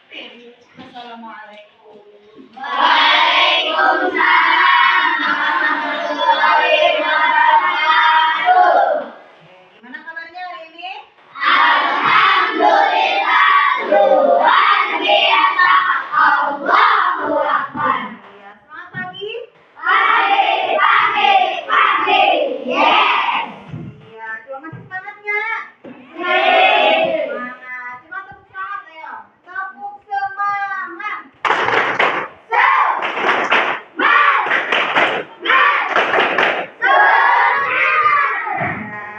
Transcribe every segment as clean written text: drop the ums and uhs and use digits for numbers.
Assalamualaikum. Waalaikumsalam warahmatullahi wabarakatuh. Gimana kabarnya hari ini? Alhamdulillah, luar biasa. Allahu Akbar. Iya, selamat pagi. Pagi. Yes. Iya, coba masih semangat nggak? Yes. Semangat. Coba tepuk semangat ayo. Tepuk semangat.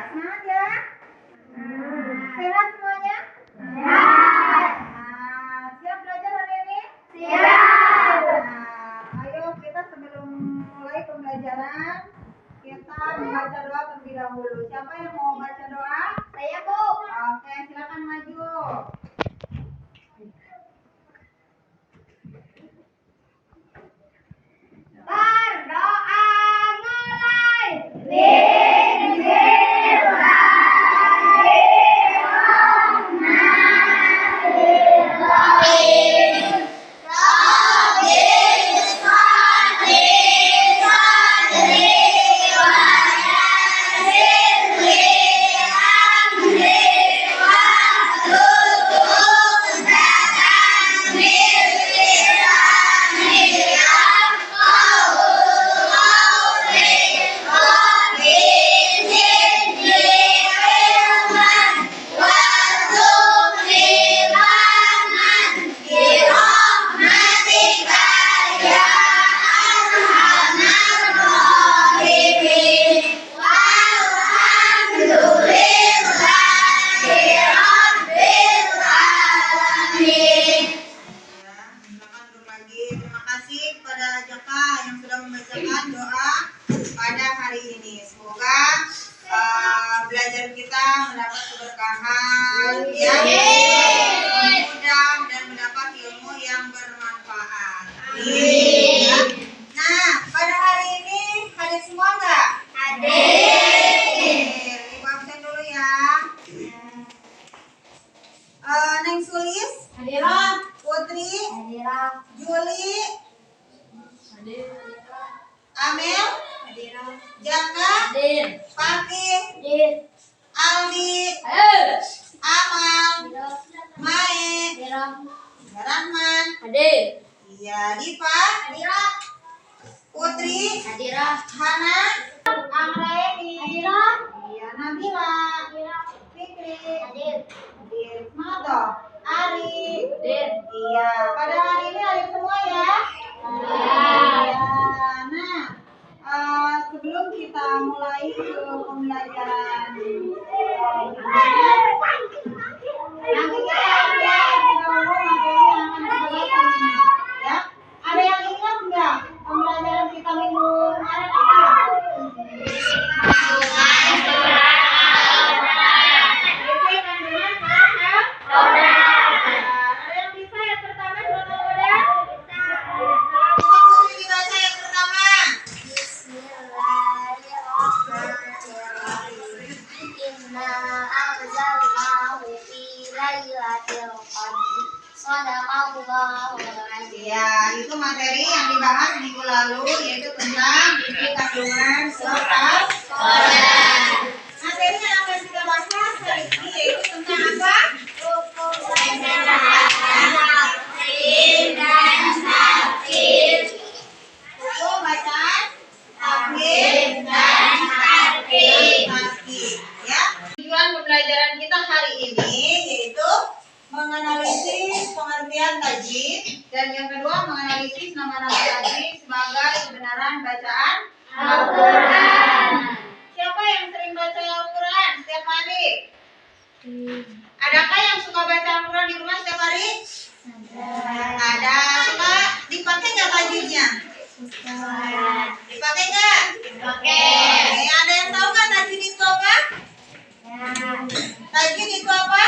Semangat ya. Sehat semuanya? Siap belajar hari ini? Ayo kita sebelum mulai pembelajaran kita membaca doa terlebih dahulu. Siapa yang mau baca doa? Saya, Bu. Oke, silakan maju. Berdoa mulai. Silakan berbagi. Terima kasih kepada Jaka yang sudah membacakan doa pada hari ini. Semoga belajar kita mendapat keberkahan, yang mudah dan mendapat ilmu yang bermanfaat. Ya. Nah, pada hari ini hadir semua nggak? Ibu absen dulu ya. Neng Sulis, Putri, Juli, Amel, Jaka, Pati, Aldi, Amal, Mae, Rahman, iya, Diva, Putri, Hana, Amraeni, iya, Nabila, Fikri, Mato, Ari, iya, pada hari ini hadir semua ya. Iya. Nah, sebelum kita mulai ke pembelajaran nanti kita lihat dahulu materi yang akan kita baca ini, ya. Ada yang ingat nggak pembelajaran kita minggu kemarin apa? Ada yang bisa yang pertama surat Al-Huda? Coba Putri dibaca yang pertama. Ya, itu materi yang dibahas minggu lalu, yaitu tentang isi kandungan surat Al-Quran. Materi yang akan kita bahas hari ini yaitu tentang apa? Buku bacaan, tahfidz, dan tarkib. Ya. Tujuan pembelajaran kita hari ini yaitu menganalisis pengertian tajwid, dan yang kedua menganalisis nama-nama tajwid sebagai kebenaran bacaan Al-Quran. Siapa yang sering baca Al-Quran setiap hari? Adakah yang suka baca Al-Quran di rumah setiap hari? Ada. Suka dipakai nggak tajwidnya? Dipakai nggak? Ada yang tahu nggak tajwid itu apa? Tajwid itu apa?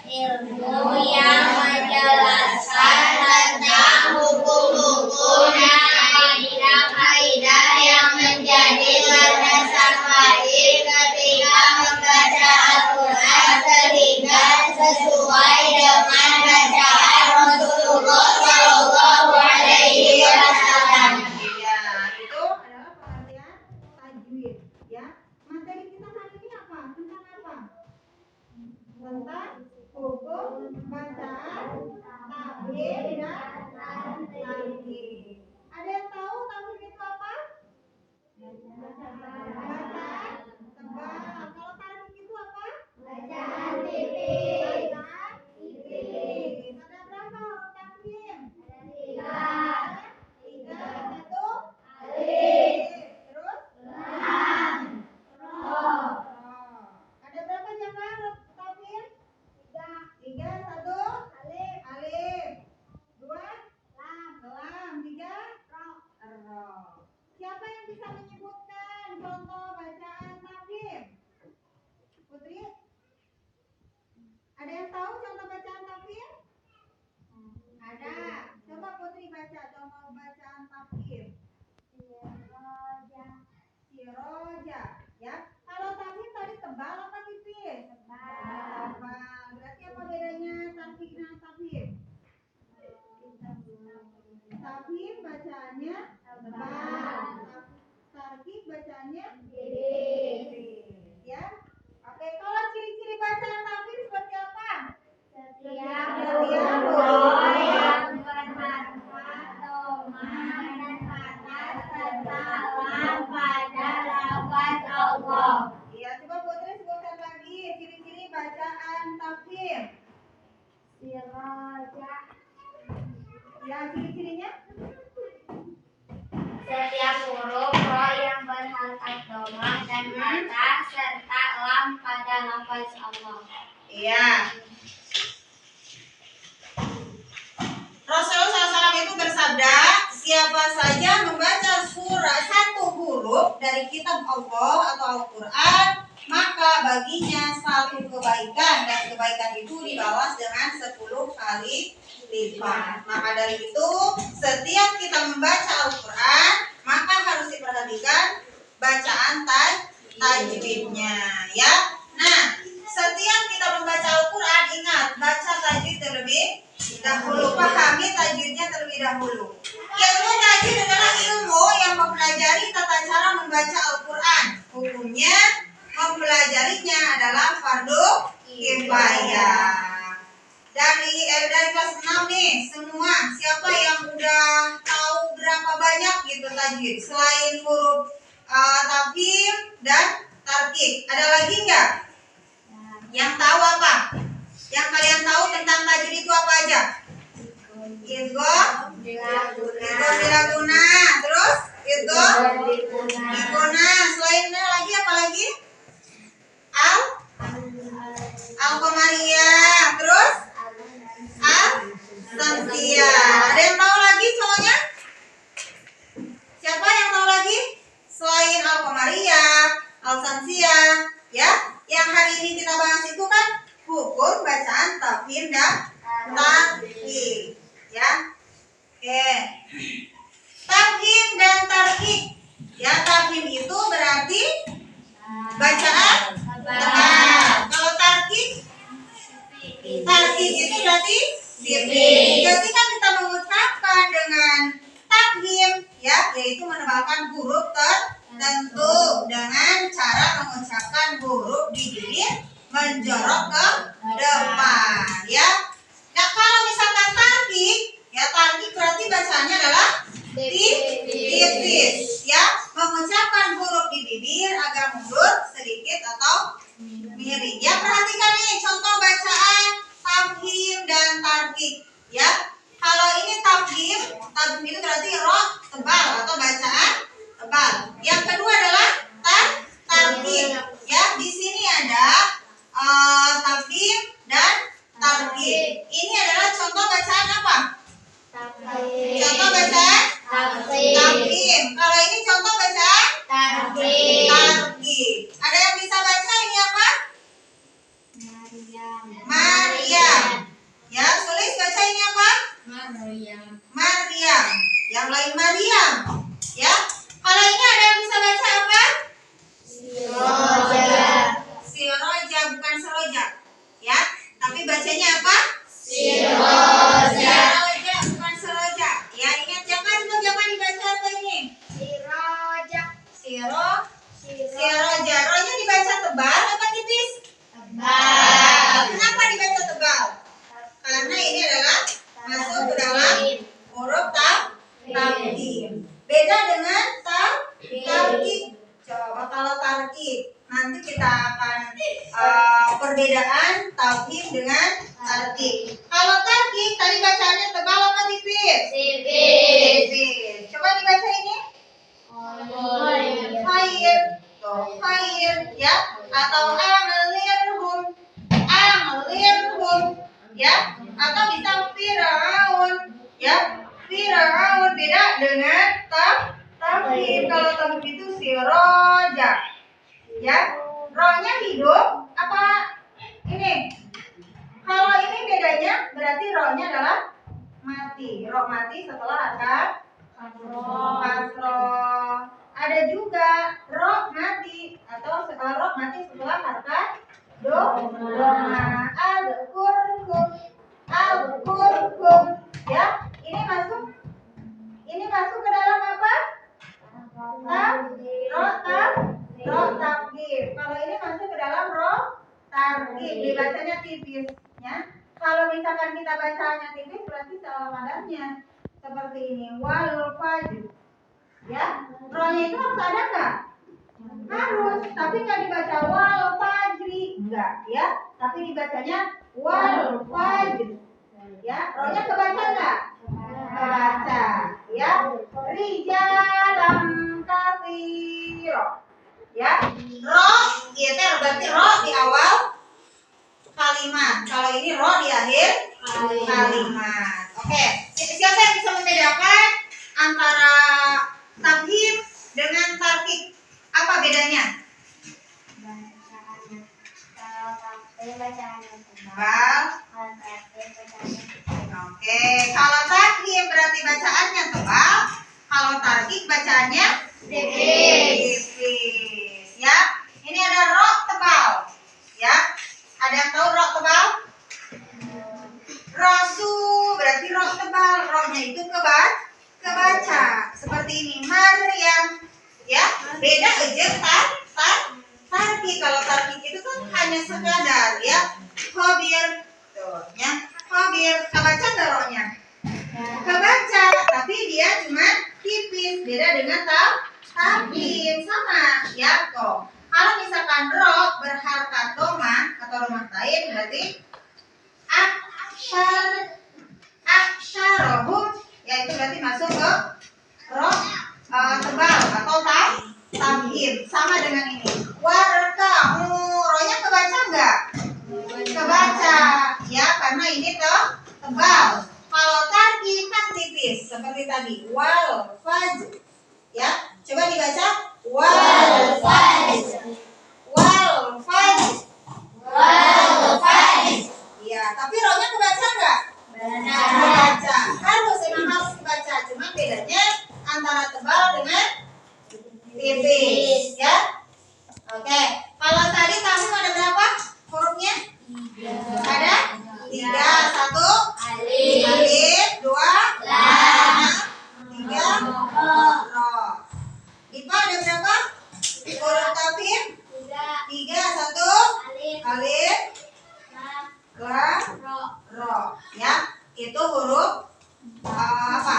Ilmu yang menjelaskan tentang hukum-hukum dan kaidah-kaidah yang menjadi landasan wajib ketika membaca Al-Quran sehingga sesuai dengan bacaan Rasulullah tentang hukum bacaan tahfidz dan tarkik. Ada yang tahu tahfidz itu apa? Bacaan tebal. Kalau tarkik itu apa? Bacaan tipis. Bacaan tipis. Ada berapa huruf tarkik? Ada tiga. Satu alif. Terus lam. Ro. Ada berapa jamaah huruf tarkik? Tiga. Satu alif. Alif. Dua lam. Tiga ro. Siapa yang bisa menyebutkan contoh bacaan tarkik? Putri? Ada yang tahu contoh bacaan tarkik? Ada. Coba Putri baca contoh bacaan tarkik. Siroja. Ya. Kalau tarkik tadi tebal apa tipis? Tebal. Berarti apa bedanya tarkik dengan tarkik? Tarkik bacaannya tebal. Tarkik bacaannya tipis. Ya. Oke, kalau ciri-ciri bacaan tarkik seperti apa? Setiap huruf yang bermanfaat domah dan fathah serta lam pada lafaz Allah. Iya, coba Putri sebutkan lagi ciri-ciri bacaan tarkik. Siroja. Ya, ciri-cirinya? Setiap huruf ro yang berharokat domah dan fathah serta lam pada lafaz Allah. Iya. Rasulullah SAW itu bersabda, siapa saja membaca surah satu huruf dari kitab Allah atau Al-Quran, maka baginya satu kebaikan, dan kebaikan itu dibalas dengan 10 kali lipat. Maka dari itu, setiap kita membaca Al-Quran, maka harus diperhatikan bacaan tajwidnya, ya. Nah, setiap kita membaca Al-Quran, ingat baca tajwid terlebih dahulu, pahami tajwidnya terlebih dahulu. Ilmu tajwid adalah ilmu yang mempelajari tata cara membaca Al-Quran. Hukumnya mempelajarinya adalah fardu kifayah. Dari kelas 6 nih, semua siapa yang udah tahu berapa banyak gitu tajwid selain huruf tafkhim dan tarkik? Ada lagi nggak yang tahu apa? Yang kalian tahu tentang tajwid itu apa aja? Idgham bilaguna, terus idgham biguna, selainnya lagi apa lagi? Al-Qamariyah, terus Al-Samsiyah. Ada yang tahu lagi cowoknya? Siapa yang tahu lagi? Selain Al-Qamariyah, Al-Samsiyah, ya. Yang hari ini kita bahas itu kan hukum bacaan tafkhim dan tarkik, ya. Oke. Tafkhim dan tarkik. Ya, tafkhim itu berarti bacaan tebal. Kalau tarkik itu berarti tipis. Jadi kan kita mengucapkan dengan tafkhim, ya, yaitu menebalkan huruf tertentu dengan cara mengucapkan huruf di bibir menjorok ke depan, ya. Nah, kalau misalkan tarkik, ya tarkik berarti bacanya adalah tipis, ya, mengucapkan huruf di bibir agak mundur sedikit atau miring. Ya, perhatikan nih contoh bacaan tafkhim dan tarkik, ya. Kalau ini tafkhim itu berarti ro tebal atau bacaan tebal. Yang kedua adalah tarkik, ya. Di sini ada tafkhim dan tarkik. Ini adalah contoh bacaan apa? Contoh bacaan tafkhim. Kalau ini contoh bacaan tarkik. Ada yang bisa baca ini apa? Maryam. Ya, tulis baca ini apa? Maryam. Yang lain Maryam. Ya. Kalau ini ada yang bisa baca apa? Siroja, bukan seroja. Ya, tapi bacanya apa? Siroja, bukan seroja. Ya, ingat jangan dibaca apa ini? Siroja. Ronya dibaca tebal apa tipis? Tebal. perbedaan tauhid dengan tarkik. Kalau tarkik tadi bacaannya tebal apa tipis? Tipis. Coba dibaca ini. Khair. Tuh, khair ya. Atau amalirhum. Amalirhum ya. Atau bisa Firaun ya. Firaun beda dengan tauhid. Kalau tauhid itu siroja ya. Rohnya hidup apa ini? Kalau ini bedanya berarti rohnya adalah mati. Roh mati setelah harkat kasroh. Ada juga roh mati atau roh mati setelah harkat doma. Al-kurkum ya. Ini masuk ke dalam apa? Roh takdir. Kalau ini masuk ke dalam roh tarkib, dibacanya tipis ya. Kalau misalkan kita bacanya tipis berarti salah madannya. Seperti ini, wal fajr. Ya, rohnya itu harus ada enggak? Harus, tapi nggak dibaca wal fajri, enggak ya. Tapi dibacanya wal fajr. Ya, rohnya kebaca enggak? Kebaca ya. Rijalam katsira. Ya, roh itu berarti roh di awal kalimat. Kalau ini roh di akhir kalimat. Oke, siapa yang bisa membedakan antara tauhid dengan tarkik? Apa bedanya? Tebal. Oke, kalau tauhid berarti bacaannya tebal. Kalau tarkik bacaannya tipis. Ya, ini ada roh tebal. Ya, ada yang tahu roh tebal? Rosu berarti roh tebal. Rohnya itu kebaca. Seperti ini, Maryam. Ya, beda aja tarkik. Kalau tarkik itu kan hanya sekadar ya. Khabir. Tuh, ya. Khabir. Kebaca enggak rohnya? Kebaca, tapi dia cuma tipis. Beda dengan tauhid sama ya kok. Kalau misalkan roh berharkat doma atau domah tain berarti aksharohum ya, itu berarti masuk ke roh tebal atau tauhid. Sama dengan ini. Warkamu, rohnya kebaca enggak? Kebaca ya, karena ini tebal. Kalau tarkik kan tipis seperti tadi. Wal fajr. Ya, coba dibaca wal fajr. Wal fajr. Wal fajr. Ya, tapi rohnya kebaca enggak? Benar. Kebaca. Emang harus kebaca. Cuma bedanya antara tebal dengan tipis, ya. Oke. Kalau tadi kamu ada berapa hurufnya? 3. Ada 3. 1 alif, 2 lam, 3 ro. Ipa ada berapa huruf tauhid? 3. 1 alif, lam, ro. Ya, itu huruf apa?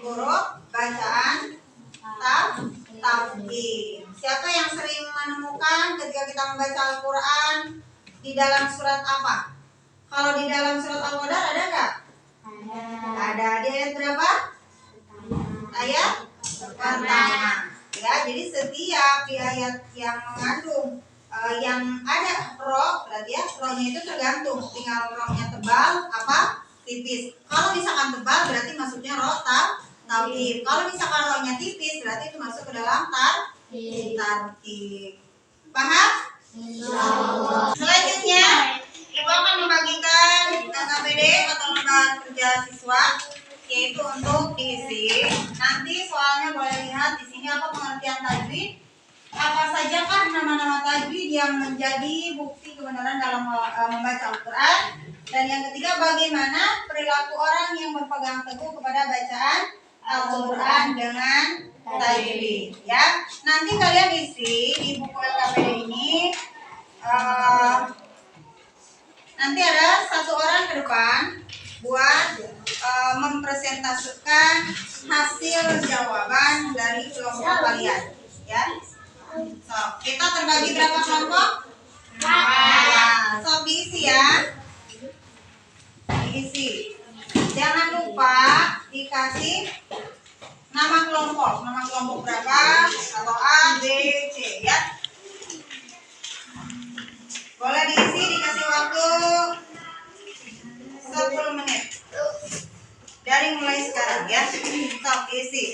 Huruf bacaan tauhid. Siapa yang sering menemukan ketika kita membaca Al-Quran di dalam surat apa? Kalau di dalam surat Al-Qadar ada nggak? Ada. Di ayat berapa? Ayat pertama. Ya, jadi setiap di ayat yang mengandung yang ada roh, berarti ya rohnya itu tergantung. Tinggal rohnya tebal apa tipis. Kalau misalkan tebal berarti masuknya roh tauhid. Kalau misalkan rohnya tipis berarti itu masuk ke dalam tarkib. Paham? Selanjutnya Ibu akan membagikan KKPD atau lembaga kerja siswa, yaitu untuk diisi. Nanti soalnya boleh lihat di sini apa pengertian tajwid. Apa sajakah nama-nama tajwid yang menjadi bukti kebenaran dalam membaca Al-Quran. Dan yang ketiga, bagaimana perilaku orang yang berpegang teguh kepada bacaan Al-Quran dengan tajwid. Ya, nanti kalian isi di buku LKPD ini. Nanti ada 1 orang ke depan buat mempresentasikan hasil jawaban dari kelompok kalian, ya. So, kita terbagi berapa kelompok? 4. diisi. Jangan lupa dikasih nama kelompok berapa atau A, B, C ya. Boleh diisi, dikasih waktu 10 menit. Dari mulai sekarang ya. Stop isi.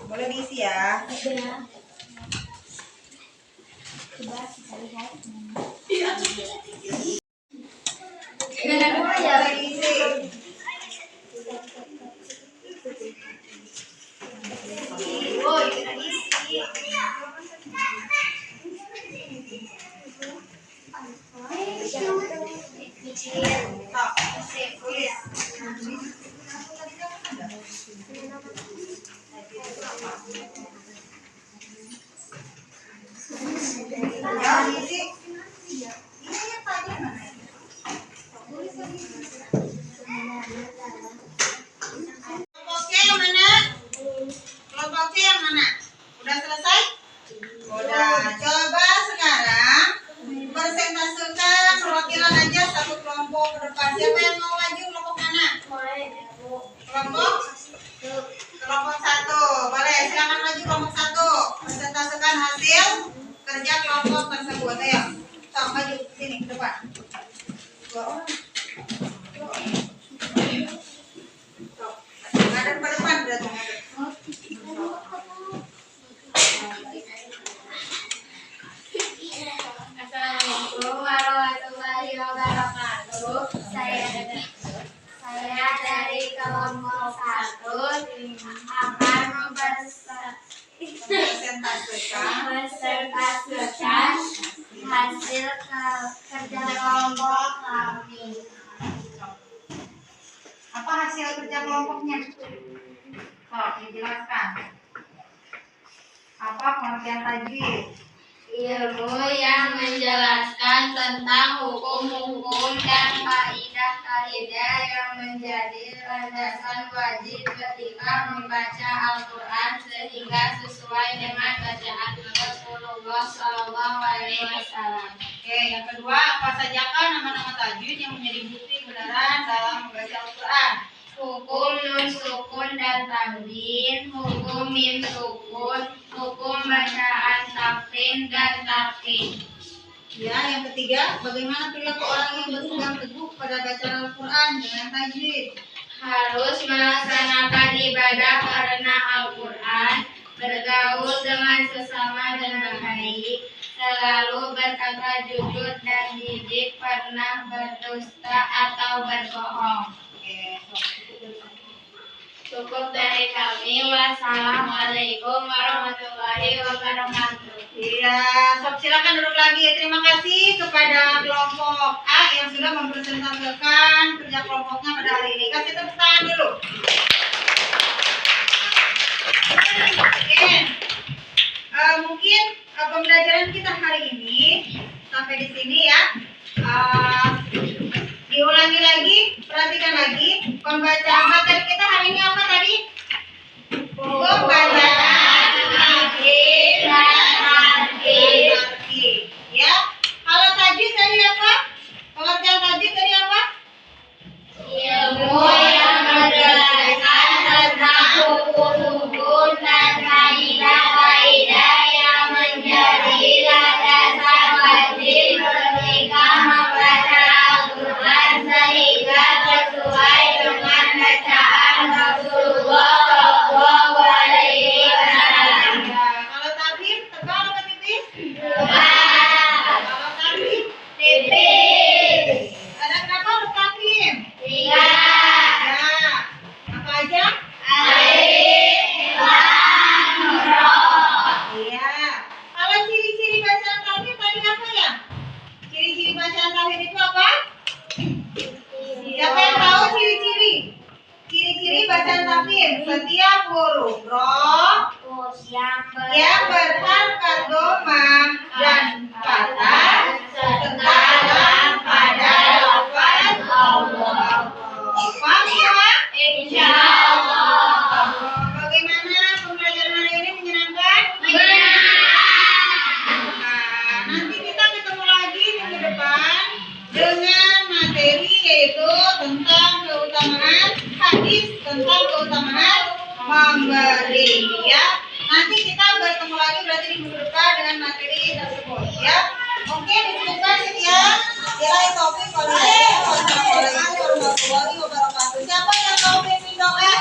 Boleh diisi ya. Coba kita lihat. Boleh diisi. Oh, kita isi. Stop. Tulis. Ya, diisi. Ini tadi mana? Kelompoknya yang mana? Kelompoknya yang mana? Udah selesai? Udah. Coba sekarang persentasekan perwakilan aja satu kelompok ke depan. Siapa yang mau maju kelompok mana? Kelompok 1. Boleh, silakan maju kelompok 1. Persentasekan hasil kerja kelompok tersebut. Ayo. Sok maju sini ke depan. 2 orang. Sok. Ngadep ke depan berarti. Assalamualaikum warahmatullahi wabarakatuh. Saya dari kelompok 1 akan mempresentasikan hasil kerja kelompok kami. Apa hasil kerja kelompoknya? Sok, dijelaskan. Apa pengertian tajwid? Ilmu yang menjelaskan tentang hukum-hukum dan kaidah-kaidah yang menjadi landasan wajib ketika membaca Al-Quran sehingga sesuai dengan bacaan Rasulullah SAW. Oke, yang kedua, apa sajakah nama-nama tajwid yang menjadi bukti kebenaran dalam membaca Al-Quran? Hukum nun sukun dan tanwin, hukum mim sukun, hukum bacaan tafkhim dan tarqiq. Ya, yang ketiga, bagaimana perilaku orang yang berpegang teguh pada bacaan Al-Quran dengan tajwid? Harus melaksanakan ibadah karena Al-Quran, bergaul dengan sesama dengan baik, selalu berkata jujur dan tidak pernah berdusta atau berbohong. Oke, Cukup dari kami. Wassalamualaikum warahmatullahi wabarakatuh. iya, sob silakan duduk lagi. Terima kasih kepada kelompok A yang sudah mempresentasikan kerja kelompoknya pada hari ini. Kasih tepuk tangan dulu. Oke, mungkin pembelajaran kita hari ini sampai di sini ya. Diulangi lagi, perhatikan lagi. Pembacaan materi kita hari ini apa tadi? Pembacaan Tajwid dan tarqiq. ya. Kalau tajwid tadi apa? Pengertian tajwid tadi apa? Ilmu yang menjelaskan tentang hukum-hukum dan kaidah-kaidah yang menjadi landasan wajib ketika membaca Al-Quran sehingga sesuai dengan bacaan Rasulullah SAW. Ya, kalau tafsir tebal apa tipis? Tebal. Kalau tafsir Tipis. ada berapa huruf tafsir? 3. Ya. Apa aja? Alif, lam, ra. Iya. Kalau ciri-ciri bacaan tafsir tadi apa ya? Ciri-ciri bacaan tafsir itu apa? Siapa yang tahu ciri-ciri? Ciri-ciri bacaan tafsir setiap huruf roh yang berharkat doma dan fathah serta lam pada lafaz Allah. Paham semua? Insyaallah. Bagaimana pembelajaran hari ini menyenangkan? memberi ya. Nanti kita bertemu lagi berarti di minggu depan dengan materi tersebut ya. Oke, dicukupkan ya. Nilai topik kalau warahmatullahi wabarakatuh. Siapa yang mau pimpin doa?